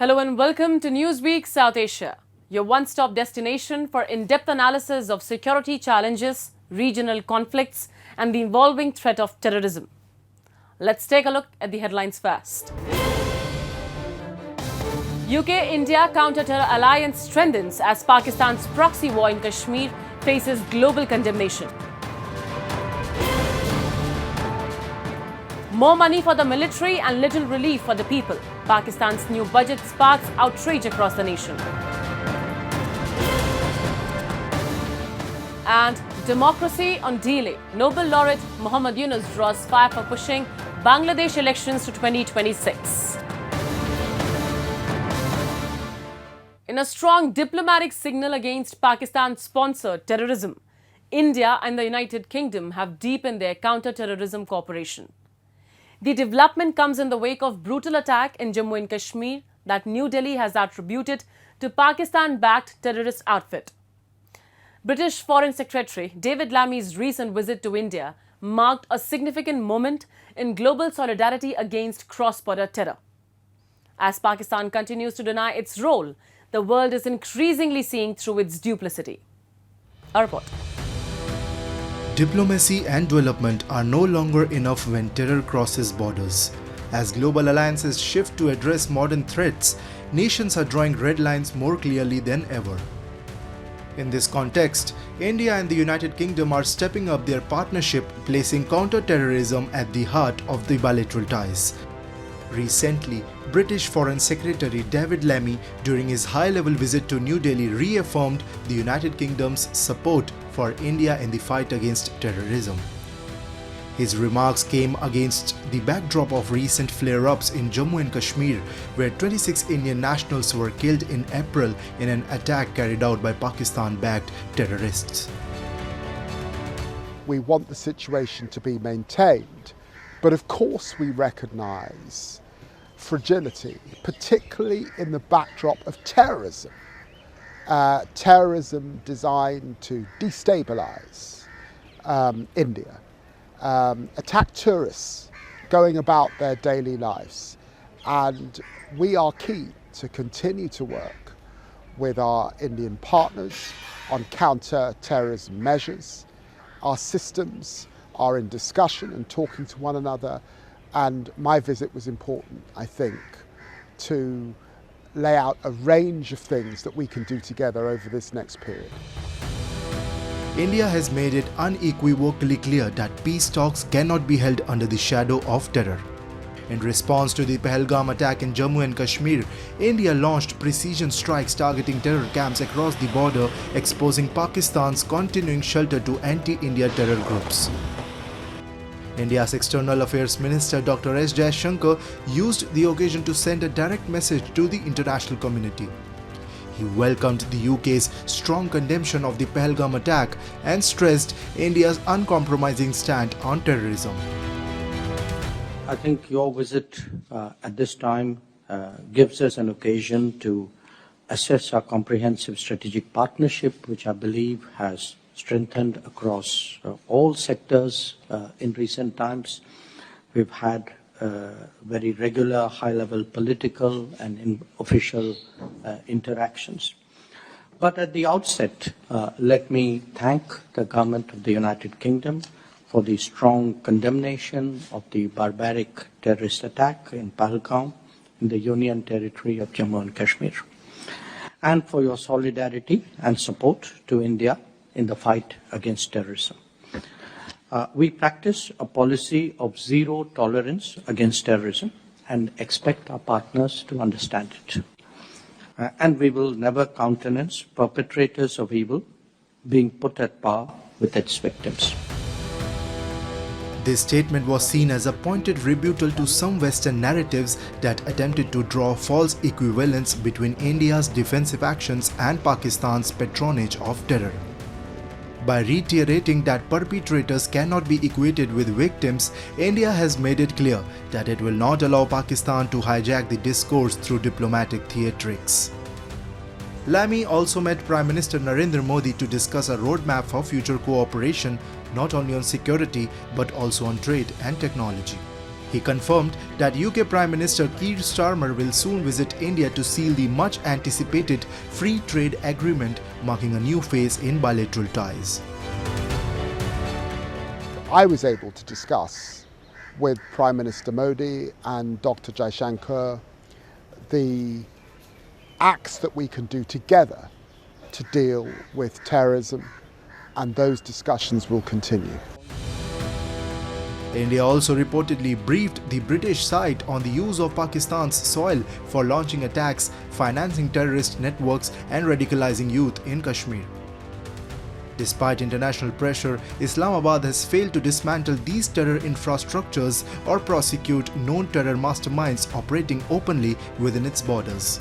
Hello and welcome to Newsweek South Asia, your one-stop destination for in-depth analysis of security challenges, regional conflicts and the evolving threat of terrorism. Let's take a look at the headlines first. UK-India counter-terror alliance strengthens as Pakistan's proxy war in Kashmir faces global condemnation. More money for the military and little relief for the people. Pakistan's new budget sparks outrage across the nation. And democracy on delay. Nobel laureate Muhammad Yunus draws fire for pushing Bangladesh elections to 2026. In a strong diplomatic signal against Pakistan-sponsored terrorism, India and the United Kingdom have deepened their counter-terrorism cooperation. The development comes in the wake of brutal attack in Jammu and Kashmir that New Delhi has attributed to Pakistan-backed terrorist outfit. British Foreign Secretary David Lammy's recent visit to India marked a significant moment in global solidarity against cross-border terror. As Pakistan continues to deny its role, the world is increasingly seeing through its duplicity. A report. Diplomacy and development are no longer enough when terror crosses borders. As global alliances shift to address modern threats, nations are drawing red lines more clearly than ever. In this context, India and the United Kingdom are stepping up their partnership, placing counter-terrorism at the heart of the bilateral ties. Recently, British Foreign Secretary David Lammy, during his high-level visit to New Delhi, reaffirmed the United Kingdom's support for India in the fight against terrorism. His remarks came against the backdrop of recent flare-ups in Jammu and Kashmir, where 26 Indian nationals were killed in April in an attack carried out by Pakistan-backed terrorists. We want the situation to be maintained, but of course we recognise fragility, particularly in the backdrop of terrorism. Terrorism designed to destabilise India, attack tourists going about their daily lives. And we are keen to continue to work with our Indian partners on counter-terrorism measures. Our systems are in discussion and talking to one another, and my visit was important, I think, to lay out a range of things that we can do together over this next period. India has made it unequivocally clear that peace talks cannot be held under the shadow of terror. In response to the Pahalgam attack in Jammu and Kashmir, India launched precision strikes targeting terror camps across the border, exposing Pakistan's continuing shelter to anti-India terror groups. India's External Affairs Minister Dr. S. Jaishankar used the occasion to send a direct message to the international community. He welcomed the UK's strong condemnation of the Pahalgam attack and stressed India's uncompromising stand on terrorism. I think your visit at this time gives us an occasion to assess our comprehensive strategic partnership, which I believe has strengthened across all sectors in recent times. We've had very regular high-level political and official interactions. But at the outset, let me thank the government of the United Kingdom for the strong condemnation of the barbaric terrorist attack in Pahalgam in the Union Territory of Jammu and Kashmir, and for your solidarity and support to India in the fight against terrorism. We practice a policy of zero tolerance against terrorism and expect our partners to understand it. And we will never countenance perpetrators of evil being put at par with its victims. This statement was seen as a pointed rebuttal to some Western narratives that attempted to draw false equivalence between India's defensive actions and Pakistan's patronage of terror. By reiterating that perpetrators cannot be equated with victims, India has made it clear that it will not allow Pakistan to hijack the discourse through diplomatic theatrics. Lammy also met Prime Minister Narendra Modi to discuss a roadmap for future cooperation, not only on security but also on trade and technology. He confirmed that UK Prime Minister Keir Starmer will soon visit India to seal the much anticipated free trade agreement, marking a new phase in bilateral ties. I was able to discuss with Prime Minister Modi and Dr. Jaishankar the acts that we can do together to deal with terrorism, and those discussions will continue. India also reportedly briefed the British side on the use of Pakistan's soil for launching attacks, financing terrorist networks and radicalizing youth in Kashmir. Despite international pressure, Islamabad has failed to dismantle these terror infrastructures or prosecute known terror masterminds operating openly within its borders.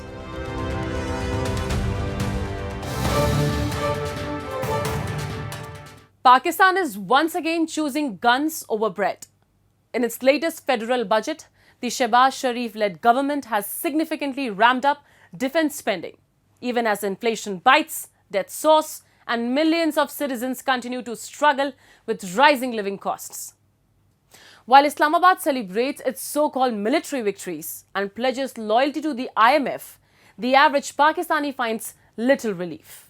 Pakistan is once again choosing guns over bread. In its latest federal budget, the Shehbaz Sharif-led government has significantly ramped up defense spending, even as inflation bites, debt soars, and millions of citizens continue to struggle with rising living costs. While Islamabad celebrates its so-called military victories and pledges loyalty to the IMF, the average Pakistani finds little relief.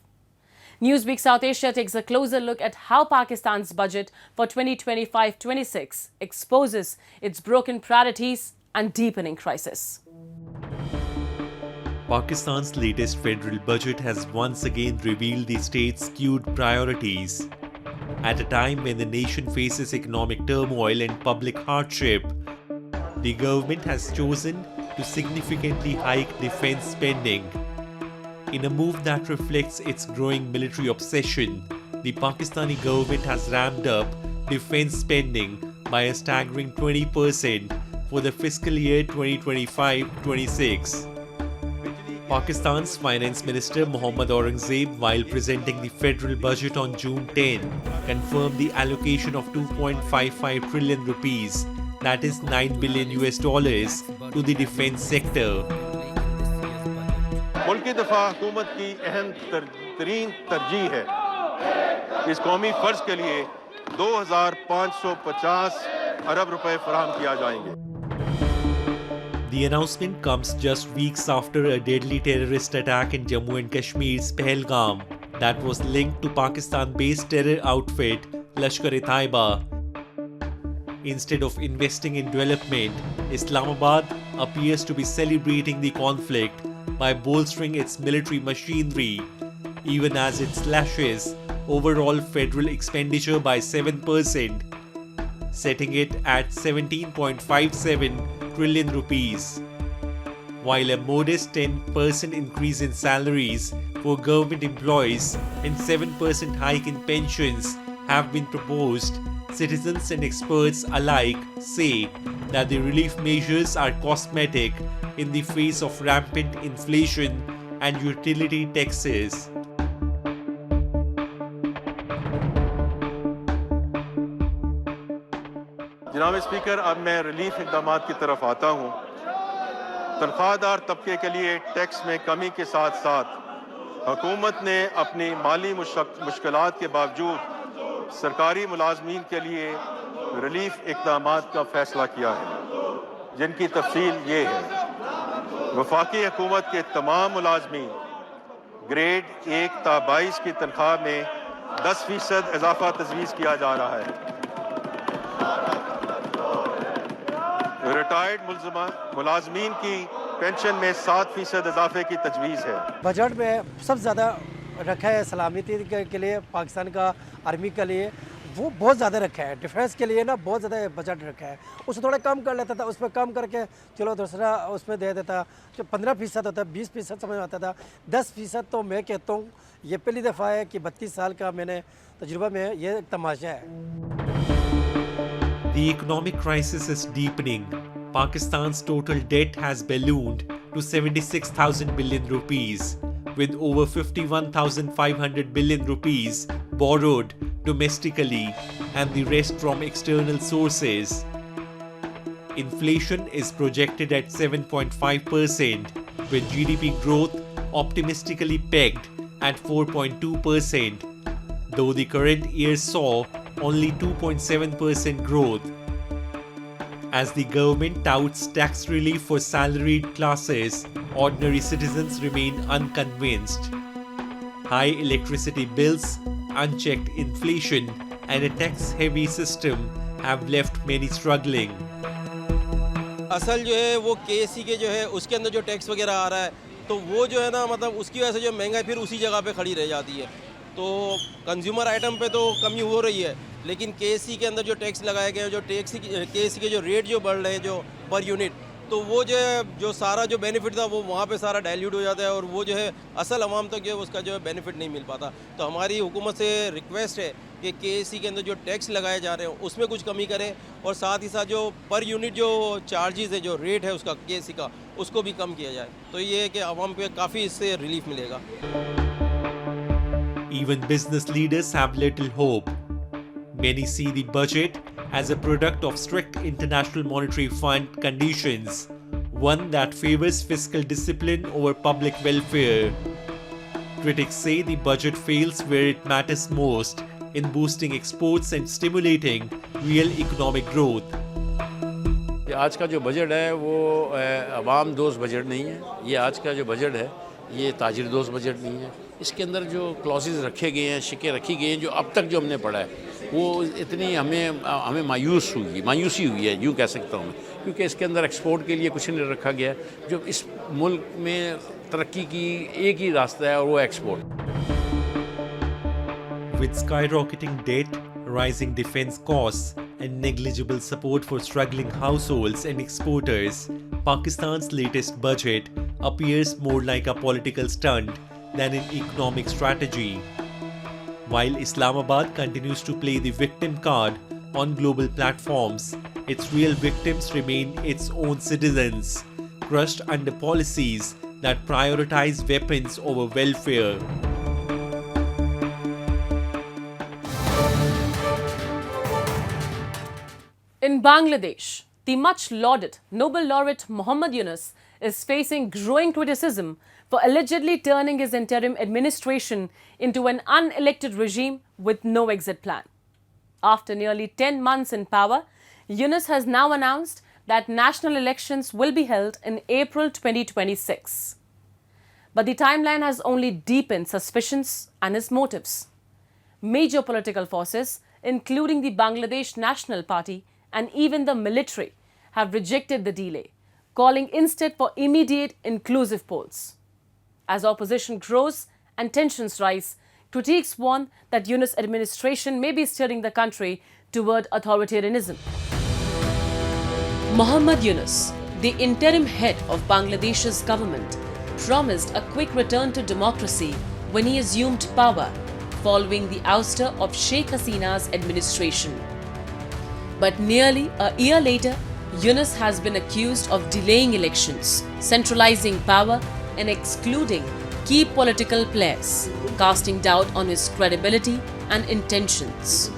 Newsweek South Asia takes a closer look at how Pakistan's budget for 2025-26 exposes its broken priorities and deepening crisis. Pakistan's latest federal budget has once again revealed the state's skewed priorities. At a time when the nation faces economic turmoil and public hardship, the government has chosen to significantly hike defense spending. In a move that reflects its growing military obsession, the Pakistani government has ramped up defense spending by a staggering 20% for the fiscal year 2025-26. Pakistan's Finance Minister Mohammad Aurangzeb, while presenting the federal budget on June 10, confirmed the allocation of 2.55 trillion rupees, that is $9 billion to the defense sector. मुल्की दफा हुकूमत की अहम तरीन तरजीह है इस कौमी फर्ज के लिए 2,550 अरब रुपए फराहम किया जाएंगे. The announcement comes just weeks after a deadly terrorist attack in Jammu and Kashmir's Pahalgam that was linked to Pakistan-based terror outfit Lashkar-e-Taiba. Instead of investing in development, Islamabad appears to be celebrating the conflict by bolstering its military machinery, even as it slashes overall federal expenditure by 7%, setting it at 17.57 trillion rupees. While a modest 10% increase in salaries for government employees and 7% hike in pensions have been proposed, citizens and experts alike say that the relief measures are cosmetic in the face of rampant inflation and utility taxes. जनाब speaker, अब मैं relief इक़दामात की तरफ आता हूँ. तनख्वाहदार तबके के लिए टैक्स में कमी के साथ साथ हुकूमत ने अपनी माली मुश्किलात के बावजूद सरकारी मुलाजमीन के लिए रिलीफ इक़दामात का फैसला किया है, जिनकी तफसील ये है. वफाकी हुकूमत के तमाम मुलाजमीन ग्रेड 1 ता 22 की तनख्वाह में 10% इजाफा तजवीज़ किया जा रहा है. रिटायर्ड मुलाजमीन की पेंशन में 7% इजाफे की तजवीज़ है. बजट में सबसे ज़्यादा रखा है सलामती के लिए, पाकिस्तान का आर्मी के लिए वो बहुत ज़्यादा रखा है. डिफेंस के लिए ना बहुत ज़्यादा बजट रखा है. उसे थोड़ा कम कर लेता था, उस पर कम करके चलो दूसरा उसमें दे देता. जो 15% होता है 20% समझ में आता था. 10% तो मैं कहता हूँ ये पहली दफ़ा है कि 32 साल का मैंने तजुर्बा में ये तमाशा है. The economic crisis is deepening. Pakistan's total debt has ballooned to 76,000 billion rupees, with over 51,500 billion rupees borrowed domestically and the rest from external sources. Inflation is projected at 7.5%, with GDP growth optimistically pegged at 4.2%, though the current year saw only 2.7% growth. As the government touts tax relief for salaried classes, ordinary citizens remain unconvinced. High electricity bills, unchecked inflation, and a tax-heavy system have left many struggling. असल जो है वो KSC के जो है उसके अंदर जो टैक्स वगैरह आ रहा है तो वो जो है ना मतलब उसकी वजह से जो महंगाई फिर उसी जगह पे खड़ी रह जाती है। तो कंज्यूमर आइटम पे तो कमी हो रही है, लेकिन केएससी के अंदर जो टैक्स लगाए गए हैं, जो केएससी के जो रेट जो बढ़ रहे हैं जो पर यूनिट, तो वो जो है जो सारा जो बेनिफिट था वो वहाँ पे सारा डाइल्यूट हो जाता है और वो जो है असल अवाम तक जो है उसका जो है बेनिफिट नहीं मिल पाता। तो हमारी हुकूमत से रिक्वेस्ट है कि केएससी के अंदर जो टैक्स लगाए जा रहे हैं उसमें कुछ कमी करें और साथ ही साथ जो पर यूनिट जो चार्जेस है, जो रेट है उसका केएससी का, उसको भी कम किया जाए। तो ये है कि आवाम पे काफ़ी इससे रिलीफ मिलेगा। Even business leaders have little hope. Many see the budget as a product of strict International Monetary Fund conditions, one that favors fiscal discipline over public welfare. Critics say the budget fails where it matters most, in boosting exports and stimulating real economic growth. आज का जो budget है वो अवाम दोस्त budget नहीं है। ये आज का जो बजट है ये ताजिर दोस्त बजट नहीं है। इसके अंदर जो क्लॉजेज रखे गए हैं, शिकें रखी गई हैं, जो अब तक जो हमने पढ़ा है वो इतनी हमें मायूसी हुई है, यूँ कह सकता हूँ मैं, क्योंकि इसके अंदर एक्सपोर्ट के लिए कुछ नहीं रखा गया है। जो इस मुल्क में तरक्की की एक ही रास्ता है और वो export. With skyrocketing debt, rising defense costs, and negligible support for struggling households and exporters, Pakistan's latest budget appears more like a political stunt than an economic strategy. While Islamabad continues to play the victim card on global platforms, its real victims remain its own citizens, crushed under policies that prioritize weapons over welfare. In Bangladesh, the much lauded Nobel laureate Muhammad Yunus is facing growing criticism for allegedly turning his interim administration into an unelected regime with no exit plan. After nearly 10 months in power, Yunus has now announced that national elections will be held in April 2026. But the timeline has only deepened suspicions and his motives. Major political forces, including the Bangladesh National Party and even the military, have rejected the delay, calling instead for immediate inclusive polls. As opposition grows and tensions rise, critics warn that Yunus' administration may be steering the country toward authoritarianism. Muhammad Yunus, the interim head of Bangladesh's government, promised a quick return to democracy when he assumed power following the ouster of Sheikh Hasina's administration. But nearly a year later, Yunus has been accused of delaying elections, centralizing power, and excluding key political players, casting doubt on his credibility and intentions.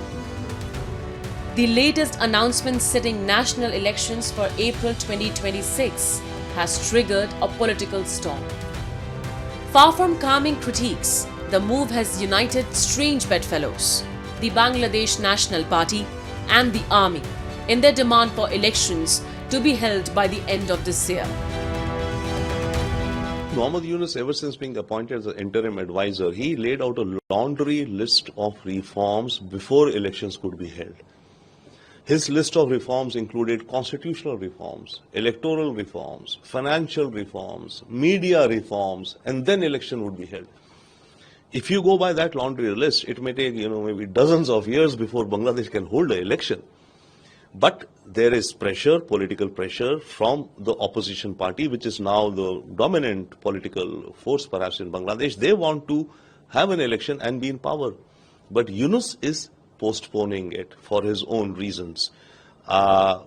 The latest announcement setting national elections for April 2026 has triggered a political storm. Far from calming critiques, the move has united strange bedfellows, the Bangladesh National Party and the army, in their demand for elections to be held by the end of this year. Muhammad Yunus, ever since being appointed as an interim advisor, he laid out a laundry list of reforms before elections could be held. His list of reforms included constitutional reforms, electoral reforms, financial reforms, media reforms, and then election would be held. If you go by that laundry list, it may take, maybe dozens of years before Bangladesh can hold an election. But there is pressure, political pressure from the opposition party, which is now the dominant political force perhaps in Bangladesh. They want to have an election and be in power. But Yunus is postponing it for his own reasons.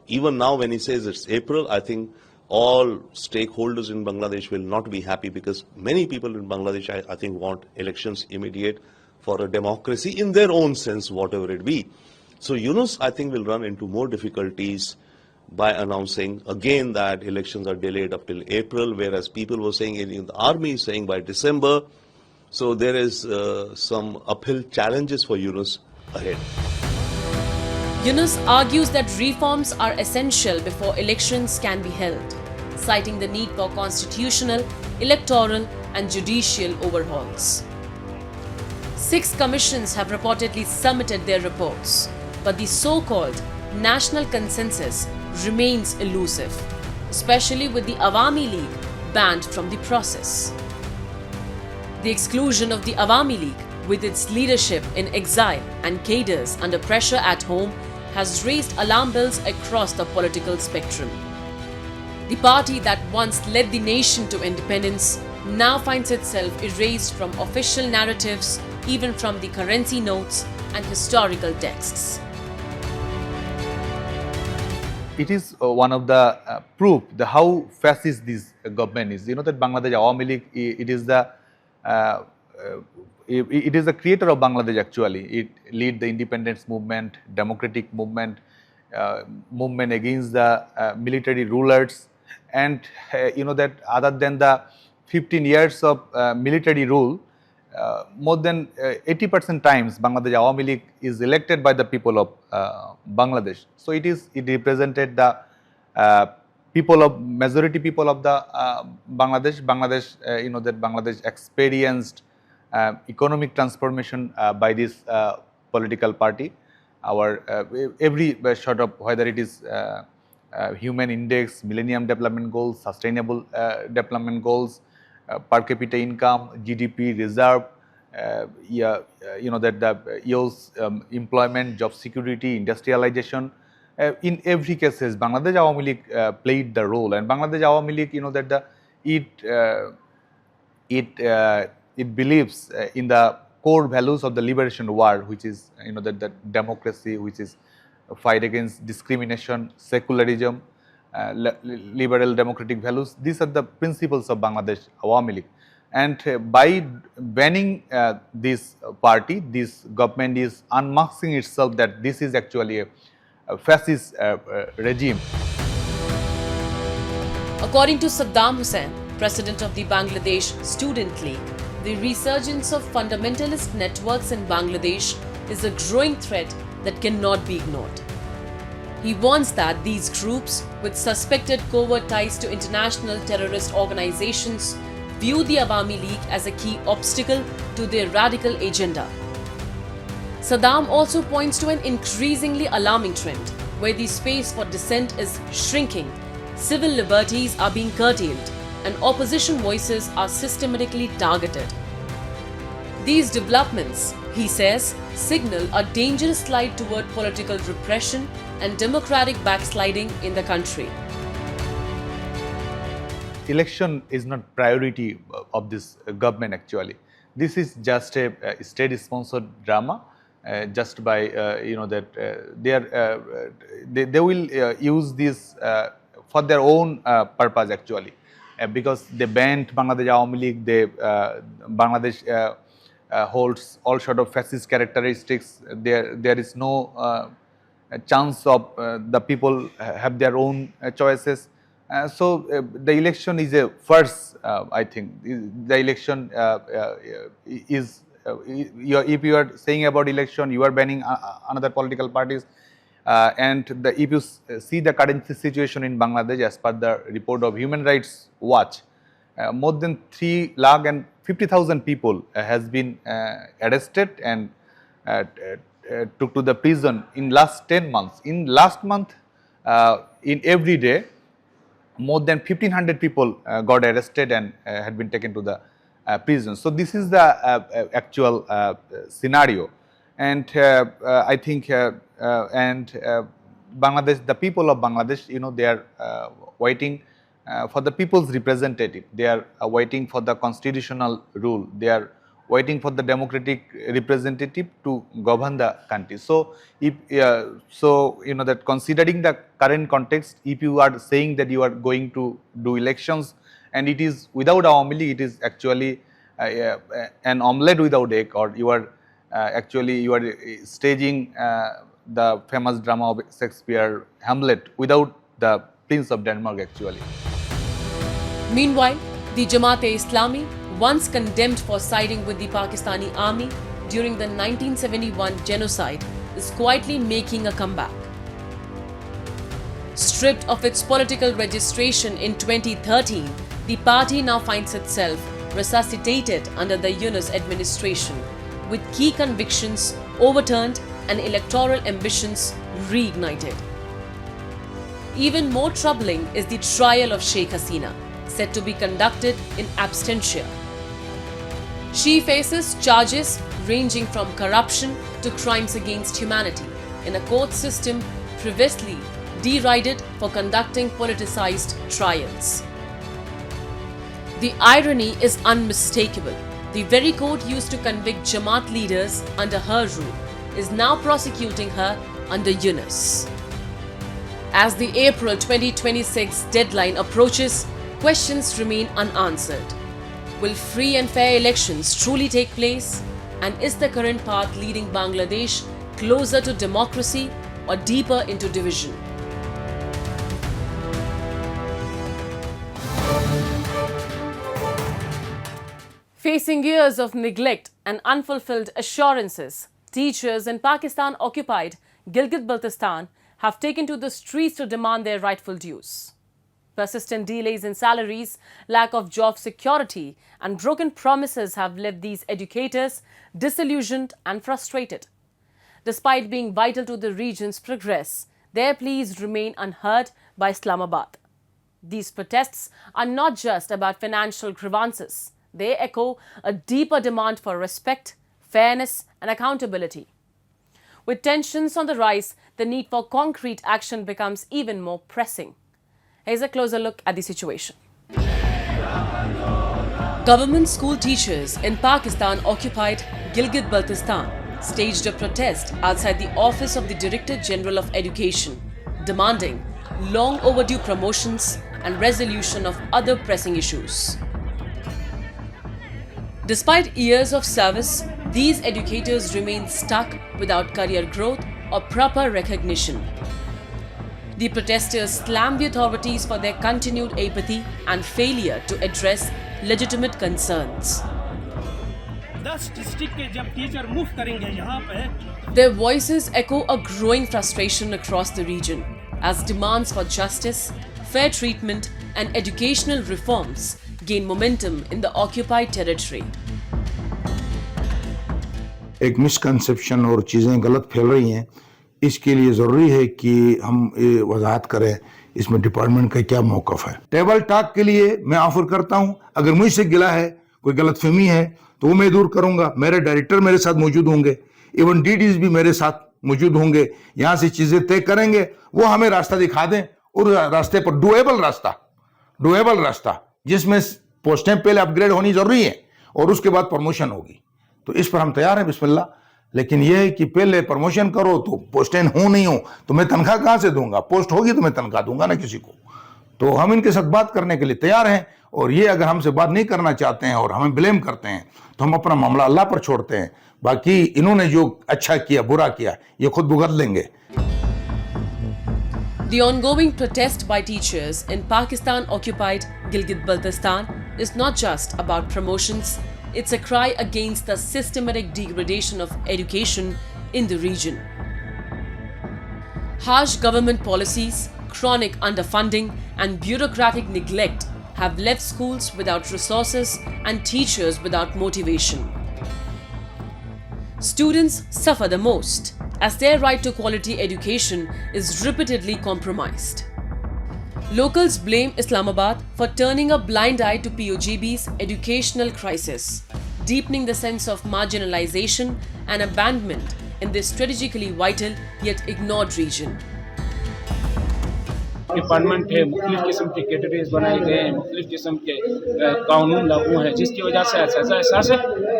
Even now when he says it's April, I think all stakeholders in Bangladesh will not be happy because many people in Bangladesh, I think, want elections immediate for a democracy in their own sense, whatever it be. So Yunus, I think, will run into more difficulties by announcing again that elections are delayed up till April, whereas people were saying, in the army is saying by December. So there is some uphill challenges for Yunus ahead. Yunus argues that reforms are essential before elections can be held, citing the need for constitutional, electoral, and judicial overhauls. 6 commissions have reportedly submitted their reports, but the so-called national consensus remains elusive, especially with the Awami League banned from the process. The exclusion of the Awami League, with its leadership in exile and cadres under pressure at home, has raised alarm bells across the political spectrum. The party that once led the nation to independence now finds itself erased from official narratives, even from the currency notes and historical texts. It is one of the proof the how fascist this government is. You know that Bangladesh Awami League, it is the creator of Bangladesh actually. It lead the independence movement, democratic movement, movement against the military rulers, and you know that other than the 15 years of military rule, more than 80% times Bangladesh Awami League is elected by the people of Bangladesh. So it represented the majority people of the Bangladesh. You know that Bangladesh experienced economic transformation by this political party. Our every sort of, whether it is human index, millennium development goals, sustainable development goals, per capita income, GDP, reserve, you know that the youth employment, job security, industrialization. In every cases, Bangladesh Awami League played the role, and Bangladesh Awami League, you know that it believes in the core values of the liberation war, which is, you know, that the democracy, which is a fight against discrimination, secularism, liberal democratic values. These are the principles of Bangladesh Awami League. And by banning this party, this government is unmasking itself that this is actually a fascist regime. According to Saddam Hussein, president of the Bangladesh Student League, the resurgence of fundamentalist networks in Bangladesh is a growing threat that cannot be ignored. He warns that these groups, with suspected covert ties to international terrorist organizations, view the Awami League as a key obstacle to their radical agenda. Saddam also points to an increasingly alarming trend, where the space for dissent is shrinking, civil liberties are being curtailed, and opposition voices are systematically targeted. These developments, he says, signal a dangerous slide toward political repression and democratic backsliding in the country. Election is not priority of this government actually. This is just a state-sponsored drama. Just by you know that they will use this for their own purpose actually, because they banned Bangladesh Awami League. Bangladesh holds all sort of fascist characteristics. There is no chance of the people have their own choices. So the election is a first. I think the election is. If you are saying about election, you are banning another political parties, and if you see the current situation in Bangladesh, as per the report of Human Rights Watch, more than 350,000 people has been arrested and took to the prison in last 10 months. In last month, in every day, more than 1,500 people got arrested and had been taken to the prison. So this is the actual scenario, and I think Bangladesh, the people of Bangladesh, you know, they are waiting for the people's representative. They are waiting for the constitutional rule. They are waiting for the democratic representative to govern the country. So if so, you know that considering the current context, if you are saying that you are going to do elections and it is without Awami League, it is actually an omelette without egg, or you are staging the famous drama of Shakespeare, Hamlet, without the Prince of Denmark actually. Meanwhile, the Jamaat-e-Islami, once condemned for siding with the Pakistani army during the 1971 genocide, is quietly making a comeback. Stripped of its political registration in 2013, the party now finds itself resuscitated under the Yunus administration, with key convictions overturned and electoral ambitions reignited. Even more troubling is the trial of Sheikh Hasina, set to be conducted in absentia. She faces charges ranging from corruption to crimes against humanity in a court system previously derided for conducting politicized trials. The irony is unmistakable. The very court used to convict Jamaat leaders under her rule is now prosecuting her under Yunus. As the April 2026 deadline approaches, questions remain unanswered. Will free and fair elections truly take place? And is the current path leading Bangladesh closer to democracy or deeper into division? Facing years of neglect and unfulfilled assurances, teachers in Pakistan-occupied Gilgit Baltistan have taken to the streets to demand their rightful dues. Persistent delays in salaries, lack of job security, and broken promises have left these educators disillusioned and frustrated. Despite being vital to the region's progress, their pleas remain unheard by Islamabad. These protests are not just about financial grievances. They echo a deeper demand for respect, fairness, and accountability. With tensions on the rise, the need for concrete action becomes even more pressing. Here's a closer look at the situation. Government school teachers in Pakistan-occupied Gilgit Baltistan staged a protest outside the office of the Director General of Education, demanding long overdue promotions and resolution of other pressing issues. Despite years of service, these educators remain stuck without career growth or proper recognition. The protesters slammed the authorities for their continued apathy and failure to address legitimate concerns. Their voices echo a growing frustration across the region as demands for justice, fair treatment, and educational reforms gain momentum in the occupied territory. एक misconception और चीज़ें गलत फैल रही हैं, इसके लिए ज़रूरी है कि हम वजाहत करें इसमें डिपार्टमेंट का क्या मौक़िफ़ है। टेबल टॉक के लिए मैं ऑफर करता हूं, अगर मुझसे गिला है, कोई गलतफहमी है तो वो मैं दूर करूंगा। मेरे डायरेक्टर मेरे साथ मौजूद होंगे, इवन डीडीज भी मेरे साथ मौजूद होंगे। यहाँ से चीज़ें तय करेंगे, वो हमें रास्ता दिखा दें और रास्ते पर डुएबल रास्ता जिसमें पोस्टें पहले अपग्रेड होनी जरूरी है और उसके बाद प्रमोशन होगी। तो इस पर हम तैयार हैं बिस्मिल्लाह। लेकिन यह है कि पहले प्रमोशन करो तो पोस्टें हो नहीं हो तो मैं तनख्वाह कहां से दूंगा? पोस्ट होगी तो मैं तनख्वाह दूंगा ना किसी को। तो हम इनके साथ बात करने के लिए तैयार हैं और ये अगर हमसे बात नहीं करना चाहते हैं और हमें ब्लेम करते हैं तो हम अपना मामला अल्लाह पर छोड़ते हैं। बाकी इन्होंने जो अच्छा किया बुरा किया ये खुद भुगत लेंगे। The ongoing protest by teachers in Pakistan-occupied Gilgit Baltistan is not just about promotions. It's a cry against the systematic degradation of education in the region. Harsh government policies, chronic underfunding, and bureaucratic neglect have left schools without resources and teachers without motivation. Students suffer the most as their right to quality education is repeatedly compromised. Locals blame Islamabad for turning a blind eye to POGB's educational crisis, deepening the sense of marginalization and abandonment in this strategically vital yet ignored region. Department है, मुख्तलिफ़ किस्म के categories बनाए गए हैं, मुख्तलिफ़ किस्म के कानून लागू हैं जिसकी वजह से एहसास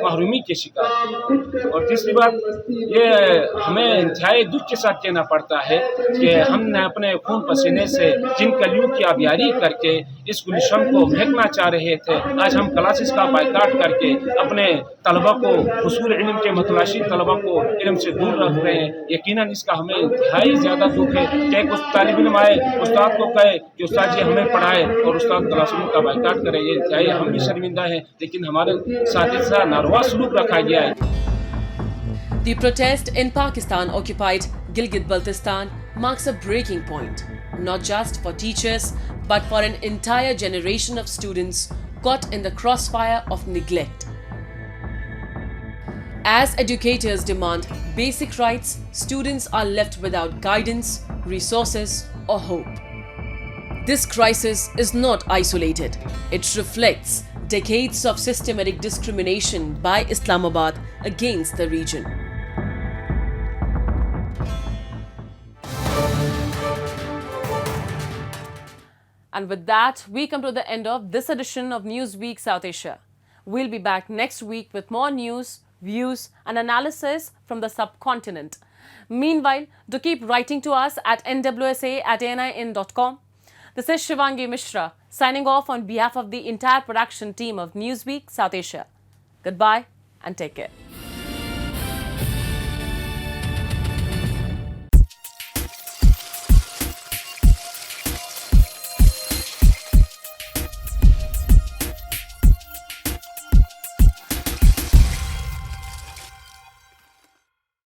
महरूमी के शिकार। और तीसरी बात ये हमें इंतहाई दुख के साथ कहना पड़ता है कि हमने अपने खून पसीने से जिन कलियों की आबियारी करके इस गुलिशन को महकना चाह रहे थे, आज हम क्लासेस का बायकाट करके अपने तलबा को हुसूल इल्म के मतलाशी तलबा को इल्म से दूर रख रहे हैं। यकीनन इसका हमें इंतहाई ज़्यादा दुख है कि कुछ तालिब इल्म आए उस्ताद को कहे कि उस्ताद जी हमें पढ़ाए और उस्ताद क्लासरूम का बायकाट करे। ये इंतहाई हम भी शर्मिंदा हैं, लेकिन हमारे साथ नारवा सलूक रखा गया है। The protest in Pakistan-occupied Gilgit Baltistan marks a breaking point, not just for teachers, but for an entire generation of students caught in the crossfire of neglect. As educators demand basic rights, students are left without guidance, resources, or hope. This crisis is not isolated. It reflects decades of systematic discrimination by Islamabad against the region. And with that, we come to the end of this edition of Newsweek South Asia. We'll be back next week with more news, views, and analysis from the subcontinent. Meanwhile, do keep writing to us at nwsa@anin.com. This is Shivangi Mishra signing off on behalf of the entire production team of Newsweek South Asia. Goodbye and take care.